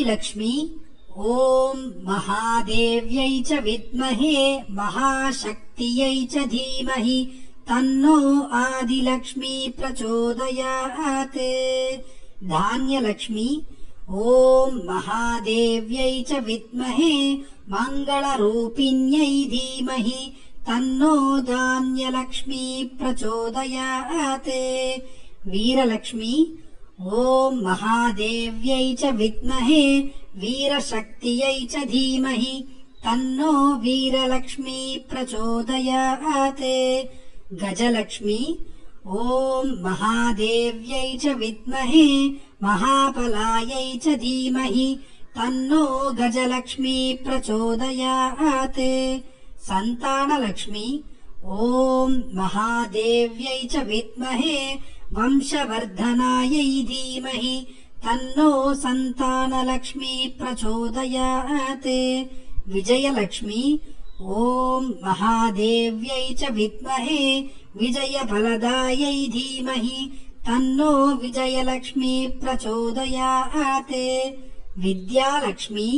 लक्ष्मी ॐ महादेव्यै च विद्महे महाशक्तियै च धीमहि तन्नो आदिलक्ष्मी प्रचोदयात्। धान्यलक्ष्मी ॐ महादेव्यै च विद्महे मङ्गलरूपिण्यै धीमहि तन्नो धान्यलक्ष्मी प्रचोदयात्। वीरलक्ष्मी ॐ महादेव्यै च विद्महे वीरशक्तियै च धीमहि तन्नो वीरलक्ष्मी प्रचोदयात्। गजलक्ष्मी ॐ महादेव्यै च विद्महे महाबलायै च धीमहि तन्नो गजलक्ष्मी प्रचोदयात्। सन्तानलक्ष्मी ॐ महादेव्यै च विद्महे वंशवर्धनायै धीमहि तन्नो सन्तानलक्ष्मी प्रचोदयात्। विजयलक्ष्मी ॐ महादेव्यै च विद्महे विजयफलदायै धीमहि तन्नो विजयलक्ष्मी प्रचोदयात्। विद्यालक्ष्मी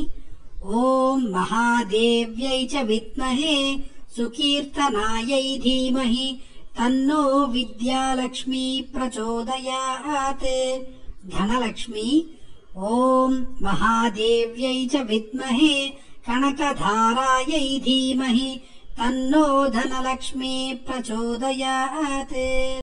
ॐ महादेव्यै च विद्महे सुकीर्तनायै धीमहि तन्नो विद्यालक्ष्मी प्रचोदयात्। धनलक्ष्मी ॐ महादेव्यै च विद्महे कनकधारायै धीमहि तन्नो धनलक्ष्मी प्रचोदयात्।